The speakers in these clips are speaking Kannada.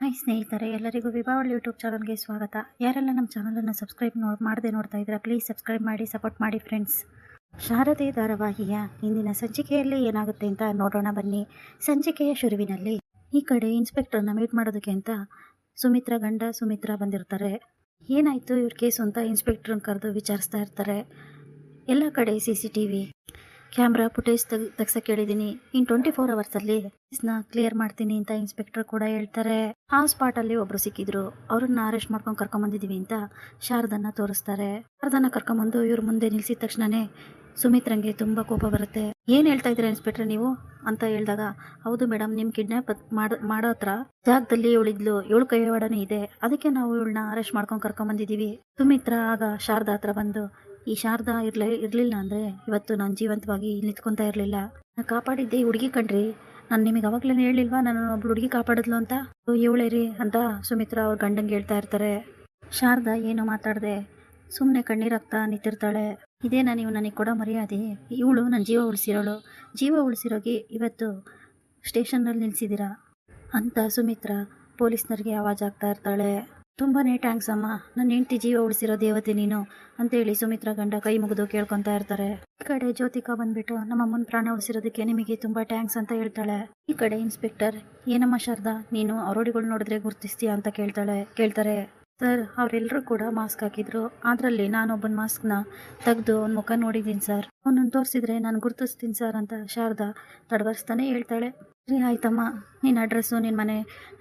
ಹಾಯ್ ಸ್ನೇಹಿತರೆ, ಎಲ್ಲರಿಗೂ ವಿಭಾವಳಿ ಯೂಟ್ಯೂಬ್ ಚಾನಲ್ಗೆ ಸ್ವಾಗತ. ಯಾರೆಲ್ಲ ನಮ್ಮ ಚಾನಲನ್ನು ಸಬ್ಸ್ಕ್ರೈಬ್ ಮಾಡದೆ ನೋಡ್ತಾ ಇದ್ದೀರಾ, ಪ್ಲೀಸ್ ಸಬ್ಸ್ಕ್ರೈಬ್ ಮಾಡಿ, ಸಪೋರ್ಟ್ ಮಾಡಿ ಫ್ರೆಂಡ್ಸ್. ಶಾರದೆ ಧಾರಾವಾಹಿಯ ಇಂದಿನ ಸಂಚಿಕೆಯಲ್ಲಿ ಏನಾಗುತ್ತೆ ಅಂತ ನೋಡೋಣ ಬನ್ನಿ. ಸಂಚಿಕೆಯ ಶುರುವಿನಲ್ಲಿ ಈ ಕಡೆ ಇನ್ಸ್ಪೆಕ್ಟರ್ನ ಮೀಟ್ ಮಾಡೋದಕ್ಕೆ ಅಂತ ಸುಮಿತ್ರಾ ಗಂಡ ಸುಮಿತ್ರಾ ಬಂದಿರ್ತಾರೆ. ಏನಾಯಿತು ಇವ್ರ ಕೇಸು ಅಂತ ಇನ್ಸ್ಪೆಕ್ಟ್ರನ್ನ ಕರೆದು ವಿಚಾರಿಸ್ತಾ ಇರ್ತಾರೆ. ಎಲ್ಲ ಕಡೆ CCTV ಕ್ಯಾಮ್ರಾ ಫುಟೇಜ್ ತೆಗ್ಸಕ್ಕೆ ಹೇಳಿದ್ದೀನಿ, ಇನ್ 24 ಅವರ್ಸಲ್ಲಿ ಕೇಸ್ನ ಕ್ಲಿಯರ್ ಮಾಡ್ತೀನಿ ಅಂತ ಇನ್ಸ್ಪೆಕ್ಟರ್ ಕೂಡ ಹೇಳ್ತಾರೆ. ಆ ಸ್ಪಾಟಲ್ಲಿ ಒಬ್ರು ಸಿಕ್ಕಿದ್ರು, ಅವ್ರನ್ನ ಅರೆಸ್ಟ್ ಮಾಡ್ಕೊಂಡು ಕರ್ಕೊಂಬಂದಿದ್ದೀವಿ ಅಂತ ಶಾರದನ್ನ ತೋರಿಸ್ತಾರೆ. ಶಾರದನ್ನ ಕರ್ಕೊಂಬಂದು ಇವ್ರ ಮುಂದೆ ನಿಲ್ಸಿದ ತಕ್ಷಣನೇ ಸುಮಿತ್ರಂಗೆ ತುಂಬ ಕೋಪ ಬರುತ್ತೆ. ಏನು ಹೇಳ್ತಾ ಇದ್ದೀರಾ ಇನ್ಸ್ಪೆಕ್ಟರ್ ನೀವು ಅಂತ ಹೇಳಿದಾಗ, ಹೌದು ಮೇಡಮ್, ನಿಮ್ಮ ಕಿಡ್ನಾಪ್ ಮಾಡೋ ಹತ್ರ ಜಾಗದಲ್ಲಿ ಇವಳಿದ್ಲು, ಇವಳು ಕೈವಾಡನೂ ಇದೆ, ಅದಕ್ಕೆ ನಾವು ಇವಳನ್ನ ಅರೆಸ್ಟ್ ಮಾಡ್ಕೊಂಡು ಕರ್ಕೊಂಬಂದಿದ್ದೀವಿ. ಸುಮಿತ್ರಾ ಆಗ ಶಾರದಾ ಹತ್ರ ಬಂದು, ಈ ಶಾರದಾ ಇರಲಿಲ್ಲ ಅಂದರೆ ಇವತ್ತು ನಾನು ಜೀವಂತವಾಗಿ ನಿಂತ್ಕೊತಾ ಇರಲಿಲ್ಲ. ನಾನು ಕಾಪಾಡಿದ್ದೆ ಈ ಹುಡುಗಿ ಕಣ್ರಿ, ನಾನು ನಿಮಗೆ ಅವಾಗಲೇ ಹೇಳಿಲ್ವಾ ನಾನು ಒಬ್ಳು ಹುಡುಗಿ ಕಾಪಾಡಿದ್ಲು ಅಂತ, ಇವಳೇರಿ ಅಂತ ಸುಮಿತ್ರಾ ಅವ್ರ ಗಂಡಂಗೆ ಹೇಳ್ತಾ ಇರ್ತಾರೆ. ಶಾರದಾ ಏನು ಮಾತಾಡದೆ ಸುಮ್ಮನೆ ಕಣ್ಣೀರಾಗ್ತಾ ನಿಂತಿರ್ತಾಳೆ. ಇದೇನಾ ನೀವು ನನಗೆ ಕೊಡೋ ಮರ್ಯಾದೆ? ಇವಳು ನನ್ನ ಜೀವ ಉಳಿಸಿರೋಗಿ ಇವತ್ತು ಸ್ಟೇಷನ್ನಲ್ಲಿ ನಿಲ್ಲಿಸಿದ್ದೀರಾ ಅಂತ ಸುಮಿತ್ರಾ ಪೊಲೀಸ್ನರಿಗೆ ಆವಾಜ್ ಆಗ್ತಾ ಇರ್ತಾಳೆ. ತುಂಬಾ ಥ್ಯಾಂಕ್ಸ್ ಅಮ್ಮ, ನನ್ನ ಹೆಂಡತಿ ಜೀವ ಉಳಿಸಿರೋ ದೇವತೆ ನೀನು ಅಂತೇಳಿ ಸುಮಿತ್ರಾ ಗಂಡ ಕೈ ಮುಗಿದು ಕೇಳ್ಕೊತಾ ಇರ್ತಾರೆ. ಈ ಕಡೆ ಜ್ಯೋತಿಕಾ ಬಂದ್ಬಿಟ್ಟು, ನಮ್ಮ ಅಮ್ಮನ ಪ್ರಾಣ ಉಳಿಸಿರೋದಕ್ಕೆ ನಿಮಗೆ ತುಂಬಾ ಥ್ಯಾಂಕ್ಸ್ ಅಂತ ಹೇಳ್ತಾಳೆ. ಈ ಕಡೆ ಇನ್ಸ್ಪೆಕ್ಟರ್, ಏನಮ್ಮ ಶಾರದಾ, ನೀನು ಅವರೋಡಿಗಳು ನೋಡಿದ್ರೆ ಗುರ್ತಿಸ್ತೀಯಾ ಅಂತ ಕೇಳ್ತಾರೆ. ಸರ್, ಅವರೆಲ್ಲರೂ ಕೂಡ ಮಾಸ್ಕ್ ಹಾಕಿದ್ರು, ಅದರಲ್ಲಿ ನಾನೊಬ್ಬನ ಮಾಸ್ಕ್ನ ತೆಗೆದು ಅವನ ಮುಖ ನೋಡಿದ್ದೀನಿ ಸರ್, ಅವನನ್ನು ತೋರಿಸಿದ್ರೆ ನಾನು ಗುರ್ತಿಸ್ತೀನಿ ಸರ್ ಅಂತ ಶಾರದಾ ತಡವರಿಸ್ತಾನೆ ಹೇಳ್ತಾಳೆ. ಸರಿ ಆಯ್ತಮ್ಮ, ನಿನ್ನ ಅಡ್ರೆಸ್ಸು, ನಿನ್ನ ಮನೆ,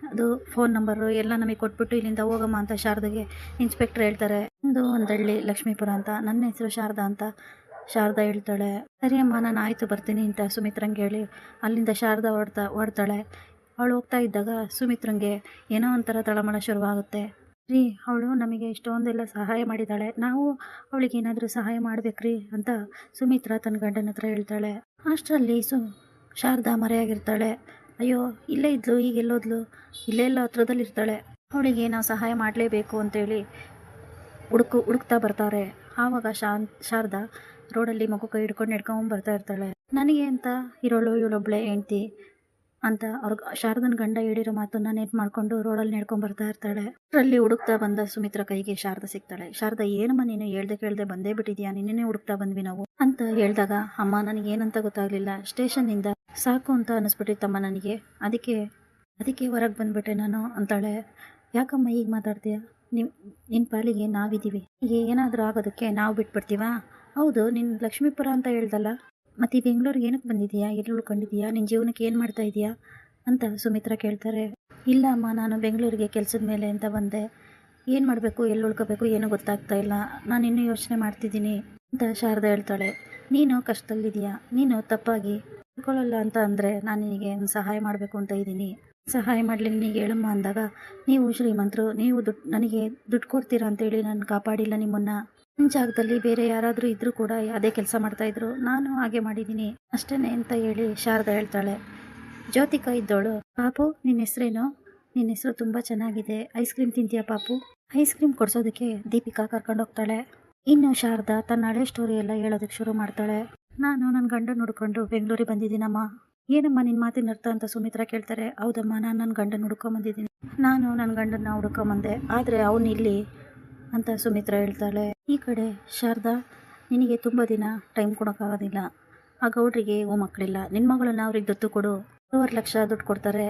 ಅದು ಫೋನ್ ನಂಬರು ಎಲ್ಲ ನಮಗೆ ಕೊಟ್ಬಿಟ್ಟು ಇಲ್ಲಿಂದ ಹೋಗಮ್ಮ ಅಂತ ಶಾರದಾಗೆ ಇನ್ಸ್ಪೆಕ್ಟರ್ ಹೇಳ್ತಾರೆ. ಒಂದು ಹಳ್ಳಿ ಲಕ್ಷ್ಮೀಪುರ ಅಂತ, ನನ್ನ ಹೆಸರು ಶಾರದಾ ಅಂತ ಶಾರದಾ ಹೇಳ್ತಾಳೆ. ಸರಿ ಅಮ್ಮ, ನಾನು ಆಯಿತು ಬರ್ತೀನಿ ಅಂತ ಸುಮಿತ್ರಂಗೆ ಹೇಳಿ ಅಲ್ಲಿಂದ ಶಾರದಾ ಓಡ್ತಾಳೆ. ಅವಳು ಹೋಗ್ತಾ ಇದ್ದಾಗ ಸುಮಿತ್ರಂಗೆ ಏನೋ ಒಂಥರ ತಳಮಳ ಶುರುವಾಗುತ್ತೆ. ರೀ, ಅವಳು ನಮಗೆ ಇಷ್ಟೊಂದೆಲ್ಲ ಸಹಾಯ ಮಾಡಿದ್ದಾಳೆ, ನಾವು ಅವಳಿಗೆ ಏನಾದರೂ ಸಹಾಯ ಮಾಡ್ಬೇಕ್ರಿ ಅಂತ ಸುಮಿತ್ರಾ ತನ್ನ ಗಂಡನ ಹತ್ರ ಹೇಳ್ತಾಳೆ. ಅಷ್ಟರಲ್ಲಿ ಶಾರದಾ ಮರೆಯಾಗಿರ್ತಾಳೆ. ಅಯ್ಯೋ, ಇಲ್ಲೇ ಇದ್ಲು, ಈಗ ಎಲ್ಲೋದ್ಲು, ಇಲ್ಲೆಲ್ಲ ಹತ್ರದಲ್ಲಿ ಇರ್ತಾಳೆ, ಅವಳಿಗೆ ನಾವು ಸಹಾಯ ಮಾಡಲೇಬೇಕು ಅಂತೇಳಿ ಹುಡುಕ್ತಾ ಬರ್ತಾರೆ. ಆವಾಗ ಶಾರದಾ ರೋಡಲ್ಲಿ ಮಗು ಕೈ ಹಿಡ್ಕೊಂಡು ನಡ್ಕೊಂಡು ಬರ್ತಾ ಇರ್ತಾಳೆ. ನನಗೆ ಅಂತ ಇರೋಳು ಇವಳೊಬ್ಳೆ ಹೆಂಡ್ತಿ ಅಂತ ಶಾರದನ ಗಂಡ ಹೇಳಿರೋ ಮಾತನ್ನ ನೆಟ್ ಮಾಡ್ಕೊಂಡು ರೋಡಲ್ಲಿ ನಡ್ಕೊಂಡು ಬರ್ತಾ ಇರ್ತಾಳೆ. ಅಷ್ಟರಲ್ಲಿ ಹುಡುಕ್ತಾ ಬಂದ ಸುಮಿತ್ರಾ ಕೈಗೆ ಶಾರದಾ ಸಿಗ್ತಾಳೆ. ಶಾರದಾ, ಏನಮ್ಮ ನೀನು ಕೇಳ್ದೆ ಬಂದೇ ಬಿಟ್ಟಿದ್ಯಾ, ನಿನ್ನೆ ಹುಡುಕ್ತಾ ಬಂದ್ವಿ ನಾವು ಅಂತ ಹೇಳಿದಾಗ, ಅಮ್ಮ ನನಗೇನಂತ ಗೊತ್ತಾಗ್ಲಿಲ್ಲ, ಸ್ಟೇಷನ್ನಿಂದ ಸಾಕು ಅಂತ ಅನಿಸ್ಬಿಟ್ಟಿತ್ತಮ್ಮ ನನಗೆ, ಅದಕ್ಕೆ ಹೊರಗೆ ಬಂದ್ಬಿಟ್ಟೆ ನಾನು ಅಂತಾಳೆ. ಯಾಕಮ್ಮ ಈಗ ಮಾತಾಡ್ತೀಯ? ನಿನ್ನ ಪಾಲಿಗೆ ನಾವಿದ್ದೀವಿ, ಈಗ ಏನಾದರೂ ಆಗೋದಕ್ಕೆ ನಾವು ಬಿಟ್ಬಿಡ್ತೀವಾ? ಹೌದು, ನಿನ್ನ ಲಕ್ಷ್ಮೀಪುರ ಅಂತ ಹೇಳ್ದಲ್ಲ, ಮತ್ತು ಈ ಬೆಂಗಳೂರಿಗೆ ಏನಕ್ಕೆ ಬಂದಿದೀಯಾ, ಎಲ್ಲಿ ಉಳ್ಕೊಂಡಿದೀಯಾ, ನಿನ್ನ ಜೀವನಕ್ಕೆ ಏನು ಮಾಡ್ತಾ ಇದೀಯಾ ಅಂತ ಸುಮಿತ್ರಾ ಕೇಳ್ತಾರೆ. ಇಲ್ಲ ಅಮ್ಮ, ನಾನು ಬೆಂಗಳೂರಿಗೆ ಕೆಲಸದ ಮೇಲೆ ಅಂತ ಬಂದೆ, ಏನು ಮಾಡಬೇಕು, ಎಲ್ಲಿ ಉಳ್ಕೋಬೇಕು ಏನೂ ಗೊತ್ತಾಗ್ತಾ ಇಲ್ಲ, ನಾನು ಇನ್ನೂ ಯೋಚನೆ ಮಾಡ್ತಿದ್ದೀನಿ ಅಂತ ಶಾರದಾ ಹೇಳ್ತಾಳೆ. ನೀನು ಕಷ್ಟದಲ್ಲಿದೆಯಾ, ನೀನು ತಪ್ಪಾಗಿ ತಿಳ್ಕೊಳ್ಳಲ್ಲ ಅಂತ ಅಂದರೆ ನಾನು ನಿನಗೆ ಒಂದು ಸಹಾಯ ಮಾಡಬೇಕು ಅಂತ ಇದ್ದೀನಿ, ಸಹಾಯ ಮಾಡಲಿ ನಿನಗೆ ಹೇಳಮ್ಮ ಅಂದಾಗ, ನೀವು ಶ್ರೀಮಂತರು, ನೀವು ನನಗೆ ದುಡ್ಡು ಕೊಡ್ತೀರಾ ಅಂತೇಳಿ ನಾನು ಕಾಪಾಡಿಲ್ಲ ನಿಮ್ಮನ್ನು, ನನ್ನ ಜಾಗದಲ್ಲಿ ಬೇರೆ ಯಾರಾದರೂ ಇದ್ದರೂ ಕೂಡ ಅದೇ ಕೆಲಸ ಮಾಡ್ತಾಯಿದ್ರು, ನಾನು ಹಾಗೆ ಮಾಡಿದ್ದೀನಿ ಅಷ್ಟೇ ಅಂತ ಹೇಳಿ ಶಾರದಾ ಹೇಳ್ತಾಳೆ. ಜ್ಯೋತಿಕಾ ಇದ್ದವಳು, ಪಾಪು ನಿನ್ನ ಹೆಸರೇನು, ನಿನ್ನ ಹೆಸರು ತುಂಬ ಚೆನ್ನಾಗಿದೆ, ಐಸ್ ಕ್ರೀಮ್ ತಿಂತೀಯಾ ಪಾಪು? ಐಸ್ ಕ್ರೀಮ್ ಕೊಡಿಸೋದಕ್ಕೆ ದೀಪಿಕಾ ಕರ್ಕೊಂಡು ಹೋಗ್ತಾಳೆ. ಇನ್ನು ಶಾರದಾ ತನ್ನ ಹಳೆ ಸ್ಟೋರಿ ಎಲ್ಲ ಹೇಳೋದಕ್ಕೆ ಶುರು ಮಾಡ್ತಾಳೆ. ನಾನು ನನ್ನ ಗಂಡ ನೋಡ್ಕೊಂಡು ಬೆಂಗಳೂರಿಗೆ ಬಂದಿದ್ದೀನಮ್ಮ. ಏನಮ್ಮ ನಿನ್ನ ಮಾತಿನ ಅರ್ಥ ಅಂತ ಸುಮಿತ್ರಾ ಕೇಳ್ತಾರೆ. ಹೌದಮ್ಮ, ನಾನು ನನ್ನ ಗಂಡನ ಹುಡ್ಕೊಂಬಂದಿದ್ದೀನಿ, ನಾನು ನನ್ನ ಗಂಡನ ಹುಡ್ಕೊಂಬಂದೆ, ಆದರೆ ಅವನು ಇಲ್ಲಿ ಅಂತ ಸುಮಿತ್ರಾ ಹೇಳ್ತಾಳೆ. ಈ ಕಡೆ ಶಾರದಾ, ನಿನಗೆ ತುಂಬ ದಿನ ಟೈಮ್ ಕೊಡೋಕ್ಕಾಗೋದಿಲ್ಲ, ಆ ಗೌಡ್ರಿಗೆ ಮಕ್ಕಳಿಲ್ಲ, ನಿನ್ನ ಮಗಳನ್ನ ಅವ್ರಿಗೆ ದತ್ತು ಕೊಡು, 2.5 ಲಕ್ಷ ದುಡ್ಡು ಕೊಡ್ತಾರೆ,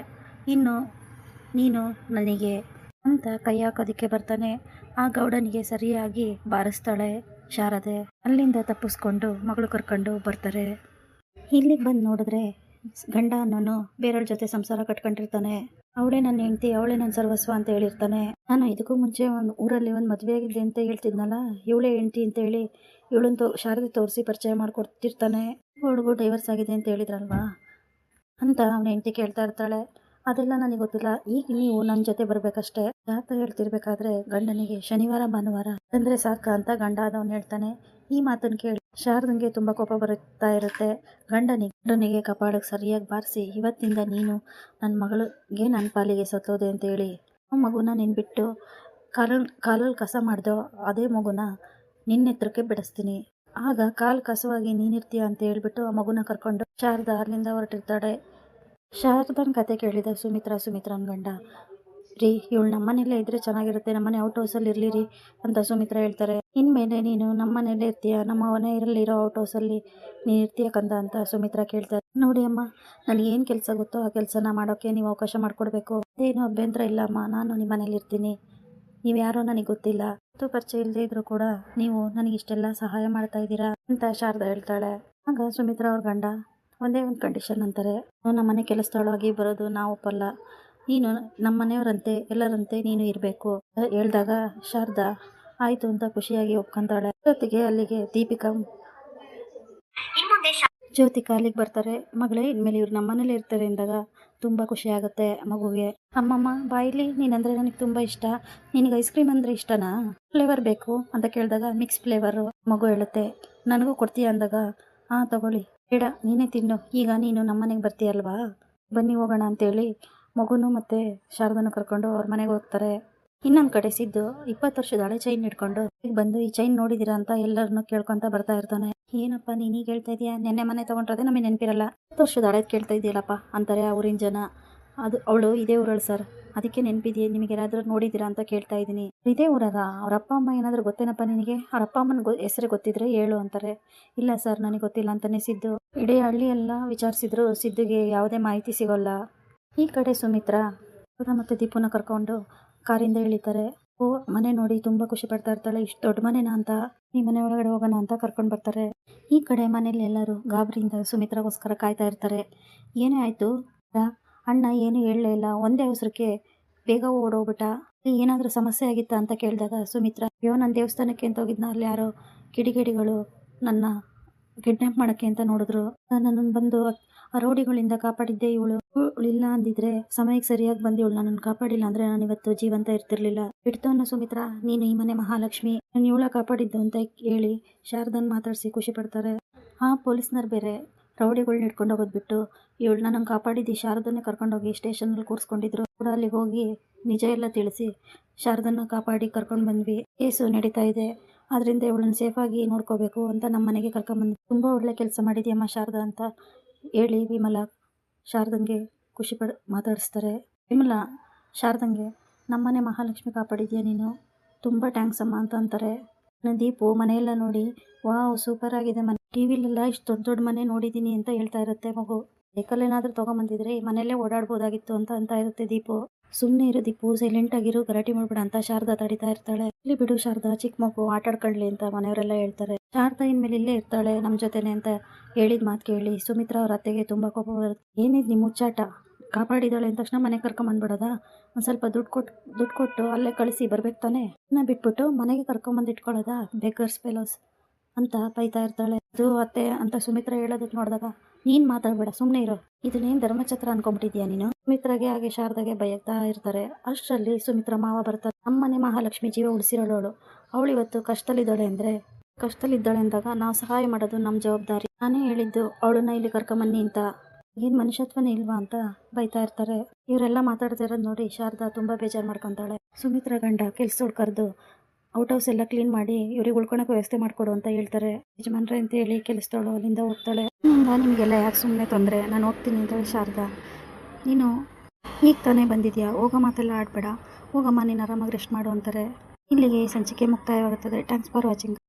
ಇನ್ನು ನೀನು ನನಗೆ ಅಂತ ಕೈ ಹಾಕೋದಕ್ಕೆ ಬರ್ತಾನೆ. ಆ ಗೌಡನಿಗೆ ಸರಿಯಾಗಿ ಬಾರಿಸ್ತಾಳೆ ಶಾರದೆ. ಅಲ್ಲಿಂದ ತಪ್ಪಿಸ್ಕೊಂಡು ಮಗಳು ಕರ್ಕೊಂಡು ಬರ್ತಾರೆ. ಇಲ್ಲಿಗೆ ಬಂದು ನೋಡಿದ್ರೆ ಗಂಡ ಅನ್ನೋನು ಬೇರೆಯವ್ರ ಜೊತೆ ಸಂಸಾರ ಕಟ್ಕೊಂಡಿರ್ತಾನೆ. ಅವಳೇ ನನ್ನ ಹೆಂಡತಿ, ಅವಳೇ ನನ್ನ ಸರ್ವಸ್ವ ಅಂತ ಹೇಳಿರ್ತಾನೆ. ನಾನು ಇದಕ್ಕೂ ಮುಂಚೆ ಒಂದು ಊರಲ್ಲಿ ಒಂದು ಮದುವೆ ಆಗಿದ್ದೆ ಅಂತ ಹೇಳ್ತಿದ್ನಲ್ಲ, ಇವಳೇ ಹೆಂಡತಿ ಅಂತ ಹೇಳಿ ಇವಳಂತೂ ಶಾರದೆ ತೋರಿಸಿ ಪರಿಚಯ ಮಾಡಿಕೊಡ್ತಿರ್ತಾನೆ. ಹುಡುಗು ಡೈವರ್ಸ್ ಆಗಿದೆ ಅಂತ ಹೇಳಿದ್ರಲ್ವಾ ಅಂತ ಅವನ ಹೆಂಡತಿ ಕೇಳ್ತಾ ಇರ್ತಾಳೆ. ಅದೆಲ್ಲ ನನಗೆ ಗೊತ್ತಿಲ್ಲ, ಈಗ ನೀವು ನನ್ನ ಜೊತೆ ಬರಬೇಕಷ್ಟೇ. ಯಾಕೆ ಹೇಳ್ತಿರ್ಬೇಕಾದ್ರೆ ಗಂಡನಿಗೆ ಶನಿವಾರ ಭಾನುವಾರ ಅಂದರೆ ಸಾಕ ಅಂತ ಗಂಡ ಆದವನು ಹೇಳ್ತಾನೆ. ಈ ಮಾತನ್ನು ಕೇಳಿ ಶಾರದಂಗೆ ತುಂಬ ಕೋಪ ಬರುತ್ತಾ ಇರುತ್ತೆ. ಗಂಡನಿಗೆ ಕಪಾಳಕ್ಕೆ ಸರಿಯಾಗಿ ಬಾರಿಸಿ, ಇವತ್ತಿಂದ ನೀನು ನನ್ನ ಮಗಳಿಗೆ ನನ್ನ ಪಾಲಿಗೆ ಸತ್ತೋದೆ ಅಂತೇಳಿ ಆ ಮಗುನ ನೀನು ಬಿಟ್ಟು ಕಾಲಲ್ಲಿ ಕಸ ಮಾಡ್ದೋ ಅದೇ ಮಗುನ ನಿನ್ನ ಎತ್ತರಕ್ಕೆ ಬಿಡಿಸ್ತೀನಿ, ಆಗ ಕಾಲು ಕಸವಾಗಿ ನೀನಿರ್ತೀಯ ಅಂತ ಹೇಳ್ಬಿಟ್ಟು ಆ ಮಗುನ ಕರ್ಕೊಂಡು ಶಾರದಾ ಅಲ್ಲಿಂದ ಹೊರಟಿರ್ತಾಳೆ. ಶಾರದನ ಕತೆ ಕೇಳಿದ ಸುಮಿತ್ರನ ಗಂಡ, ರೀ ಇವಳು ನಮ್ಮನೇಲೇ ಇದ್ರೆ ಚೆನ್ನಾಗಿರುತ್ತೆ, ನಮ್ಮನೆ ಔಟ್ ಹೌಸಲ್ಲಿ ಇರಲಿ ರೀ ಅಂತ ಸುಮಿತ್ರಾ ಹೇಳ್ತಾರೆ. ಇನ್ಮೇಲೆ ನೀನು ನಮ್ಮನೇಲೇ ಇರ್ತೀಯ, ನಮ್ಮ ಮನೆಯಲ್ಲಿರೋ ಔಟ್ ಹೌಸಲ್ಲಿ ನೀನು ಇರ್ತೀಯ ಕಂದ ಅಂತ ಸುಮಿತ್ರಾ ಕೇಳ್ತಾರೆ. ನೋಡಿ ಅಮ್ಮ, ನನಗೆ ಏನು ಕೆಲಸ ಗೊತ್ತೋ ಆ ಕೆಲಸನ ಮಾಡೋಕ್ಕೆ ನೀವು ಅವಕಾಶ ಮಾಡಿಕೊಡ್ಬೇಕು. ಅದೇನು ಅಭ್ಯಂತರ ಇಲ್ಲ ಅಮ್ಮ, ನಾನು ನಿಮ್ಮ ಮನೇಲಿ ಇರ್ತೀನಿ. ನೀವು ಯಾರೋ ನನಗೆ ಗೊತ್ತಿಲ್ಲ, ಪರಿಚಯ ಇಲ್ಲದೆ ಇದ್ರೂ ಕೂಡ ನೀವು ನನಗಿಷ್ಟೆಲ್ಲ ಸಹಾಯ ಮಾಡ್ತಾ ಇದ್ದೀರಾ ಅಂತ ಶಾರದಾ ಹೇಳ್ತಾಳೆ. ಆಗ ಸುಮಿತ್ರಾ ಅವ್ರ ಗಂಡ ಒಂದೇ ಒಂದು ಕಂಡೀಷನ್ ಅಂತಾರೆ, ನಮ್ಮ ಮನೆ ಕೆಲಸದೊಳಗಾಗಿ ಬರೋದು ನಾವು ಒಪ್ಪಲ್ಲ, ನೀನು ನಮ್ಮ ಮನೆಯವರಂತೆ ಎಲ್ಲರಂತೆ ನೀನು ಇರಬೇಕು ಹೇಳ್ದಾಗ ಶಾರದಾ ಆಯಿತು ಅಂತ ಖುಷಿಯಾಗಿ ಒಪ್ಕೊಂತಾಳೆ. ಜೊತೆಗೆ ಅಲ್ಲಿಗೆ ಜ್ಯೋತಿಕಾ ಅಲ್ಲಿಗೆ ಬರ್ತಾರೆ. ಮಗಳೇ, ಇನ್ಮೇಲೆ ಇವ್ರು ನಮ್ಮ ಮನೇಲಿ ಇರ್ತಾರೆ ಎಂದಾಗ ತುಂಬ ಖುಷಿ ಆಗುತ್ತೆ ಮಗುಗೆ. ಅಮ್ಮಮ್ಮ ಬಾಯಿಲಿ, ನೀನಂದರೆ ನನಗೆ ತುಂಬ ಇಷ್ಟ, ನಿನಗೆ ಐಸ್ ಕ್ರೀಮ್ ಅಂದರೆ ಇಷ್ಟನಾ, ಫ್ಲೇವರ್ ಬೇಕು ಅಂತ ಕೇಳಿದಾಗ ಮಿಕ್ಸ್ ಫ್ಲೇವರು ಮಗು ಹೇಳುತ್ತೆ. ನನಗೂ ಕೊಡ್ತೀಯ ಅಂದಾಗ ಹಾಂ ತಗೊಳ್ಳಿ, ಬೇಡ ನೀನೇ ತಿನ್ನು, ಈಗ ನೀನು ನಮ್ಮ ಮನೆಗೆ ಬರ್ತೀಯಲ್ವಾ, ಬನ್ನಿ ಹೋಗೋಣ ಅಂತೇಳಿ ಮಗುನು ಮತ್ತು ಶಾರದನ್ನು ಕರ್ಕೊಂಡು ಅವ್ರ ಮನೆಗೆ ಹೋಗ್ತಾರೆ. ಇನ್ನೊಂದು ಕಡೆ ಸಿದ್ದು 20 ವರ್ಷದ ಹಳೆ ಚೈನ್ ಇಟ್ಕೊಂಡು ಈಗ ಬಂದು ಈ ಚೈನ್ ನೋಡಿದ್ದೀರಾ ಅಂತ ಎಲ್ಲರನ್ನೂ ಕೇಳ್ಕೊತ ಬರ್ತಾ ಇರ್ತಾನೆ. ಏನಪ್ಪ ನೀನೀಗ ಹೇಳ್ತಾ ಇದೀಯಾ, ನೆನ್ನೆ ಮನೆ ತೊಗೊಂಡ್ರದೆ ನಮಗೆ ನೆನಪಿರಲ್ಲ, 10 ವರ್ಷದ ಹಳೇದು ಕೇಳ್ತಾ ಇದೆಯಲ್ಲಪ್ಪ ಅಂತಾರೆ ಆ ಊರಿನ ಜನ. ಅದು ಅವಳು ಇದೇ ಊರಳು ಸರ್, ಅದಕ್ಕೆ ನೆನಪಿದೆಯೇ, ನಿಮಗೆ ಯಾರಾದರೂ ನೋಡಿದ್ದೀರಾ ಅಂತ ಕೇಳ್ತಾ ಇದ್ದೀನಿ. ಇದೇ ಊರಾಗ ಅವ್ರ ಅಪ್ಪ ಅಮ್ಮ ಏನಾದರೂ ಗೊತ್ತೇನಪ್ಪ ನಿನಗೆ, ಅವ್ರ ಅಪ್ಪ ಅಮ್ಮನ ಹೆಸರು ಗೊತ್ತಿದ್ರೆ ಹೇಳು ಅಂತಾರೆ. ಇಲ್ಲ ಸರ್ ನನಗೆ ಗೊತ್ತಿಲ್ಲ ಅಂತಾನೆ ಸಿದ್ದು. ಇಡೀ ಹಳ್ಳಿಯೆಲ್ಲ ವಿಚಾರಿಸಿದ್ರು ಸಿದ್ದುಗೆ ಯಾವುದೇ ಮಾಹಿತಿ ಸಿಗೋಲ್ಲ. ಈ ಕಡೆ ಸುಮಿತ್ರಾ ಮತ್ತು ದೀಪುನ ಕರ್ಕೊಂಡು ಕಾರಿಂದ ಇಳಿತಾರೆ. ಮನೆ ನೋಡಿ ತುಂಬ ಖುಷಿ ಪಡ್ತಾ ಇರ್ತಾಳೆ. ಇಷ್ಟು ದೊಡ್ಡ ಮನೆನಾ ಅಂತ, ಈ ಮನೆ ಒಳಗಡೆ ಹೋಗೋಣ ಅಂತ ಕರ್ಕೊಂಡು ಬರ್ತಾರೆ. ಈ ಕಡೆ ಮನೇಲಿ ಎಲ್ಲರೂ ಗಾಬರಿಯಿಂದ ಸುಮಿತ್ರಾಗೋಸ್ಕರ ಕಾಯ್ತಾ ಇರ್ತಾರೆ. ಏನೇ ಆಯಿತು ಅಣ್ಣ ಏನು ಹೇಳಲೇ ಇಲ್ಲ, ಒಂದೇ ಅವಸರಕ್ಕೆ ಬೇಗ ಓಡೋಗ್ಬಿಟ್ಟ, ಏನಾದರೂ ಸಮಸ್ಯೆ ಆಗಿತ್ತಾ ಅಂತ ಕೇಳಿದಾಗ ಸುಮಿತ್ರಾ, ಅಯ್ಯೋ ನಾನು ದೇವಸ್ಥಾನಕ್ಕೆ ಅಂತ ಹೋಗಿದ್ನ, ಅಲ್ಲಿ ಯಾರೋ ಕಿಡಿಗೇಡಿಗಳು ನನ್ನ ಕಿಡ್ನಾಪ್ ಮಾಡೋಕ್ಕೆ ಅಂತ ನೋಡಿದ್ರು, ನನ್ನನ್ನು ಬಂದು ಆ ರೌಡಿಗಳಿಂದ ಕಾಪಾಡಿದ್ದೆ ಇವಳು ಇಲ್ಲ ಅಂದಿದ್ರೆ, ಸಮಯಕ್ಕೆ ಸರಿಯಾಗಿ ಬಂದು ಇವಳು ನನ್ನನ್ನು ಕಾಪಾಡಿಲ್ಲ ಅಂದರೆ ನಾನು ಇವತ್ತು ಜೀವಂತ ಇರ್ತಿರ್ಲಿಲ್ಲ. ಬಿಡ್ತವನ್ನ ಸುಮಿತ್ರಾ, ನೀನು ಈ ಮನೆ ಮಹಾಲಕ್ಷ್ಮಿ, ನಾನು ಇವಳ ಕಾಪಾಡಿದ್ದು ಅಂತ ಹೇಳಿ ಶಾರದನ್ ಮಾತಾಡಿಸಿ ಖುಷಿ ಪಡ್ತಾರೆ. ಪೊಲೀಸ್ನವ್ರು ಬೇರೆ ರೌಡಿಗಳನ್ನ ಹಿಡ್ಕೊಂಡು ಹೋಗೋದು ಬಿಟ್ಟು ಇವಳು ನನ್ನನ್ನು ಕಾಪಾಡಿದ್ದು ಶಾರದನ್ನೇ ಕರ್ಕೊಂಡೋಗಿ ಸ್ಟೇಷನಲ್ಲಿ ಕೂರಿಸ್ಕೊಂಡಿದ್ರು ಕೂಡ. ಅಲ್ಲಿಗೆ ಹೋಗಿ ನಿಜ ಎಲ್ಲ ತಿಳಿಸಿ ಶಾರದನ್ನ ಕಾಪಾಡಿ ಕರ್ಕೊಂಡು ಬಂದ್ವಿ, ಕೇಸು ನಡೀತಾ ಇದೆ, ಅದರಿಂದ ಇವಳನ್ನ ಸೇಫಾಗಿ ನೋಡ್ಕೋಬೇಕು ಅಂತ ನಮ್ಮ ಮನೆಗೆ ಕರ್ಕೊಂಡ್ಬಂದು, ತುಂಬ ಒಳ್ಳೆ ಕೆಲಸ ಮಾಡಿದ್ಯಮ್ಮ ಶಾರದಾ ಅಂತ ಹೇಳಿ ವಿಮಲಾ ಶಾರದಂಗೆ ಖುಷಿ ಮಾತಾಡಿಸ್ತಾರೆ. ವಿಮಲಾ ಶಾರದಂಗೆ, ನಮ್ಮನೆ ಮಹಾಲಕ್ಷ್ಮಿ ಕಾಪಾಡಿದ್ಯಾ ನೀನು, ತುಂಬ ಥ್ಯಾಂಕ್ಸ್ ಅಮ್ಮ ಅಂತ ಅಂತಾರೆ. ದೀಪು ಮನೆಯೆಲ್ಲ ನೋಡಿ, ವಾವ್ ಸೂಪರ್ ಆಗಿದೆ ಮನೆ, ಟಿ ವಿಲೆಲ್ಲ ಇಷ್ಟು ದೊಡ್ಡ ದೊಡ್ಡ ಮನೆ ನೋಡಿದ್ದೀನಿ ಅಂತ ಹೇಳ್ತಾ ಇರುತ್ತೆ ಮಗು. ಸೈಕಲ್ ಏನಾದರೂ ತೊಗೊಂಬಂದಿದ್ರೆ ಈ ಮನೆಯಲ್ಲೇ ಓಡಾಡ್ಬೋದಾಗಿತ್ತು ಅಂತ ಇರುತ್ತೆ ದೀಪು. ಸುಮ್ಮನೆ ಇರು ದೀಪು, ಸೈಲೆಂಟ್ ಆಗಿರು, ಗಲಾಟೆ ಮಾಡ್ಬೇಡ ಅಂತ ಶಾರದಾ ತಡಿತಾ ಇರ್ತಾಳೆ. ಇಲ್ಲಿ ಬಿಡು ಶಾರದಾ, ಚಿಕ್ಕ ಮಗು ಆಟಾಡ್ಕೊಳ್ಳಿ ಅಂತ ಮನೆಯವರೆಲ್ಲ ಹೇಳ್ತಾರೆ. ಶಾರದಾ ಇನ್ಮೇಲೆ ಇಲ್ಲೇ ಇರ್ತಾಳೆ ನಮ್ಮ ಜೊತೆನೆ ಅಂತ ಹೇಳಿದ ಮಾತು ಕೇಳಿ ಸುಮಿತ್ರಾ ಅವ್ರ ಅತ್ತೆಗೆ ತುಂಬ ಕೋಪ ಬರುತ್ತೆ. ಏನಿದ್ ನಿಮ್ಮ ಮುಚ್ಚಾಟ, ಕಾಪಾಡಿದಾಳೆ ಅಂದ ತಕ್ಷಣ ಮನೆಗೆ ಕರ್ಕೊಂಬಂದ್ಬಿಡೋದ, ಒಂದು ಸ್ವಲ್ಪ ದುಡ್ಡು ಕೊಟ್ಟು ಅಲ್ಲೇ ಕಳಿಸಿ ಬರ್ಬೇಕು ತಾನೆ, ಬಿಟ್ಬಿಟ್ಟು ಮನೆಗೆ ಕರ್ಕೊಂಬಂದು ಇಟ್ಕೊಳ್ಳೋದ, ಬೆಗರ್ಸ್ ಫೆಲೋಸ್ ಅಂತ ಬೈತಾ ಇರ್ತಾಳೆ. ಅದು ಅತ್ತೆ ಅಂತ ಸುಮಿತ್ರಾ ಹೇಳೋದಕ್ಕೆ ನೋಡಿದಾಗ, ನೀನು ಮಾತಾಡಬೇಡ ಸುಮ್ಮನೆ ಇರೋ, ಇದನ್ನೇನು ಧರ್ಮಛತ್ರ ಅನ್ಕೊಂಬಿಟ್ಟಿದ್ಯಾ ನೀನು. ಸುಮಿತ್ರಾಗೆ ಹಾಗೆ ಶಾರದಾಗೆ ಬೈತಾ ಇರ್ತಾರೆ. ಅಷ್ಟರಲ್ಲಿ ಸುಮಿತ್ರಾ ಮಾವ ಬರ್ತಾರೆ. ನಮ್ಮನೆ ಮಹಾಲಕ್ಷ್ಮಿ ಜೀವ ಉಳಿಸಿರೋಳು, ಅವಳು ಇವತ್ತು ಕಷ್ಟದಲ್ಲಿದ್ದಾಳೆ ಅಂದಾಗ ನಾವು ಸಹಾಯ ಮಾಡೋದು ನಮ್ಮ ಜವಾಬ್ದಾರಿ, ನಾನೇ ಹೇಳಿದ್ದು ಅವಳನ್ನ ಇಲ್ಲಿ ಕರ್ಕೊಂಬನ್ನಿ ಅಂತ, ಏನು ಮನುಷ್ಯತ್ವನೇ ಇಲ್ವಾ ಅಂತ ಬೈತಾ ಇರ್ತಾರೆ. ಇವರೆಲ್ಲ ಮಾತಾಡ್ತಿರೋದು ನೋಡಿ ಶಾರದಾ ತುಂಬ ಬೇಜಾರು ಮಾಡ್ಕೊತಾಳೆ. ಸುಮಿತ್ರಾ ಗಂಡ ಕೆಲ್ಸದವ್ಳು ಕರೆದು ಔಟ್ ಹೌಸ್ ಎಲ್ಲ ಕ್ಲೀನ್ ಮಾಡಿ ಇವ್ರಿಗೆ ಉಳ್ಕೊಳಕ್ಕೆ ವ್ಯವಸ್ಥೆ ಮಾಡಿಕೊಡು ಅಂತ ಹೇಳ್ತಾರೆ. ಯಜಮಾನ್ರೆ ಅಂತ ಹೇಳಿ ಕೆಲಸದವಳು ಅಲ್ಲಿಂದ ಹೋಗ್ತಾಳೆ. ನಿಮಗೆಲ್ಲ ಯಾಕೆ ಸುಮ್ಮನೆ ತೊಂದರೆ, ನಾನು ಹೋಗ್ತೀನಿ ಅಂತೇಳಿ ಶಾರದಾ, ನೀನು ಈಗ ತಾನೇ ಬಂದಿದ್ಯಾ, ಹೋಗೋ ಮಾತೆಲ್ಲ ಆಡಬೇಡ, ಹೋಗಮ್ಮ ನೀನು ಆರಾಮಾಗಿ ರೆಸ್ಟ್ ಮಾಡು ಅಂತಾರೆ. ಇಲ್ಲಿಗೆ ಸಂಚಿಕೆ ಮುಕ್ತಾಯವಾಗುತ್ತದೆ. Thanks for watching.